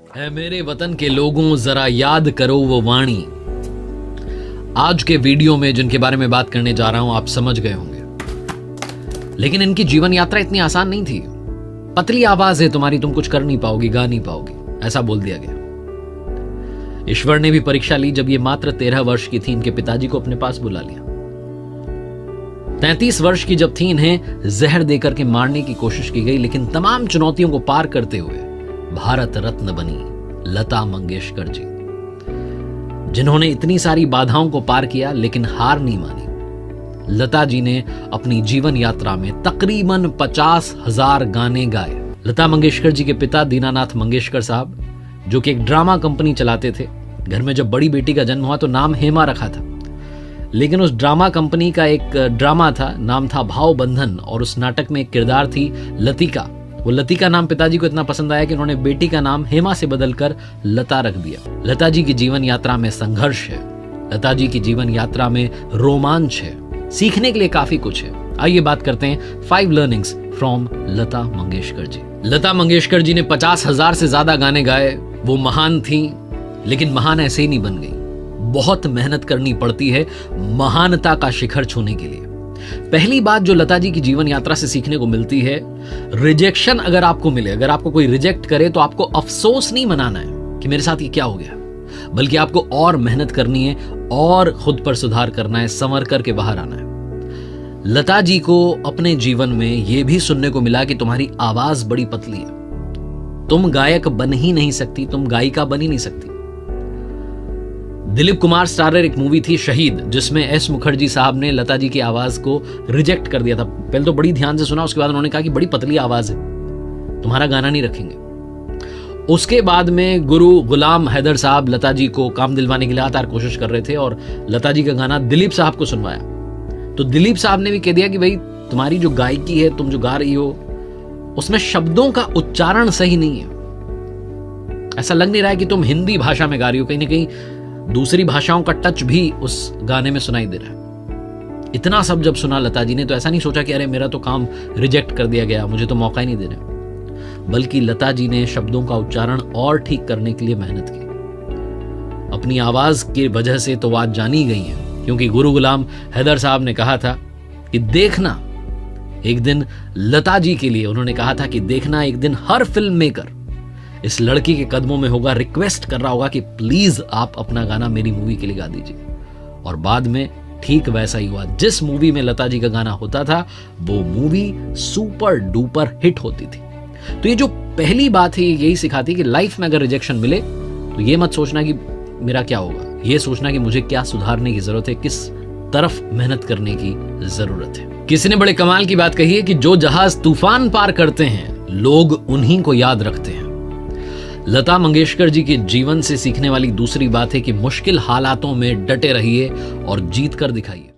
है मेरे वतन के लोगों, जरा याद करो वो वाणी। आज के वीडियो में जिनके बारे में बात करने जा रहा हूं आप समझ गए होंगे, लेकिन इनकी जीवन यात्रा इतनी आसान नहीं थी। पतली आवाज है तुम्हारी, तुम कुछ कर नहीं पाओगी, गा नहीं पाओगी, ऐसा बोल दिया गया। ईश्वर ने भी परीक्षा ली जब ये मात्र 13 वर्ष की थी। इनके पिताजी को अपने पास बुला लिया। 33 वर्ष की जब थी इन्हें जहर देकर के मारने की कोशिश की गई, लेकिन तमाम चुनौतियों को पार करते हुए भारत रत्न बनी लता मंगेशकर जी, जिन्होंने इतनी सारी बाधाओं को पार किया लेकिन हार नहीं मानी। लता जी ने अपनी जीवन यात्रा में तकरीबन 50,000 गाने गाए। लता मंगेशकर जी के पिता दीनानाथ मंगेशकर साहब, जो कि एक ड्रामा कंपनी चलाते थे, घर में जब बड़ी बेटी का जन्म हुआ तो नाम हेमा रखा था, लेकिन उस ड्रामा कंपनी का एक ड्रामा था, नाम था भाव बंधन, और उस नाटक में एक किरदार थी लतिका। वो लतिका नाम पिताजी को इतना पसंद आया कि उन्होंने बेटी का नाम हेमा से बदलकर लता रख दिया। लता जी की जीवन यात्रा में संघर्ष है, लता जी की जीवन यात्रा में रोमांच है, सीखने के लिए काफी कुछ है। आइए बात करते हैं 5 लर्निंग्स फ्रॉम लता मंगेशकर जी। लता मंगेशकर जी ने 50,000 से ज्यादा गाने गाए। वो महान थी, लेकिन महान ऐसे ही नहीं बन गई। बहुत मेहनत करनी पड़ती है महानता का शिखर छूने के लिए। पहली बात जो लता जी की जीवन यात्रा से सीखने को मिलती है, रिजेक्शन अगर आपको मिले, अगर आपको कोई रिजेक्ट करे तो आपको अफसोस नहीं मनाना है कि मेरे साथ ये क्या हो गया, बल्कि आपको और मेहनत करनी है और खुद पर सुधार करना है, संवर करके बाहर आना है। लता जी को अपने जीवन में यह भी सुनने को मिला कि तुम्हारी आवाज बड़ी पतली है, तुम गायक बन ही नहीं सकती, तुम गायिका बन ही नहीं सकती। दिलीप कुमार स्टारर एक मूवी थी शहीद, जिसमें एस मुखर्जी साहब ने लता जी की आवाज को रिजेक्ट कर दिया था। पहले तो बड़ी ध्यान से सुना, उसके बाद उन्होंने कहा कि बड़ी पतली आवाज है, तुम्हारा गाना नहीं रखेंगे। उसके बाद में गुरु गुलाम हैदर साहब लता जी को काम दिलवाने की लगातार कोशिश कर रहे थे और लता जी का गाना दिलीप साहब को सुनवाया। तो दिलीप साहब ने भी कह दिया कि भाई तुम्हारी जो गायकी है, तुम जो गा रही हो, उसमें शब्दों का उच्चारण सही नहीं है। ऐसा लग नहीं रहा है कि तुम हिंदी भाषा में गा रही हो, कहीं ना कहीं दूसरी भाषाओं का टच भी उस गाने में सुनाई दे रहा है। इतना सब जब सुना लता जी ने तो ऐसा नहीं सोचा कि अरे मेरा तो काम रिजेक्ट कर दिया गया, मुझे तो मौका ही नहीं दे रहे, बल्कि लता जी ने शब्दों का उच्चारण और ठीक करने के लिए मेहनत की। अपनी आवाज की वजह से तो आज जानी गई है, क्योंकि गुरु गुलाम हैदर साहब ने कहा था कि देखना एक दिन, लता जी के लिए उन्होंने कहा था कि देखना एक दिन हर फिल्म मेकर इस लड़की के कदमों में होगा, रिक्वेस्ट कर रहा होगा कि प्लीज आप अपना गाना मेरी मूवी के लिए गा दीजिए। और बाद में ठीक वैसा ही हुआ। जिस मूवी में लता जी का गाना होता था वो मूवी सुपर डुपर हिट होती थी। तो ये जो पहली बात है यही सिखाती है कि लाइफ में अगर रिजेक्शन मिले तो ये मत सोचना कि मेरा क्या होगा, ये सोचना कि मुझे क्या सुधारने की जरूरत है, किस तरफ मेहनत करने की जरूरत है। किसी ने बड़े कमाल की बात कही है कि जो जहाज तूफान पार करते हैं लोग उन्हीं को याद रखते हैं। लता मंगेशकर जी के जीवन से सीखने वाली दूसरी बात है कि मुश्किल हालातों में डटे रहिए और जीत कर दिखाइए।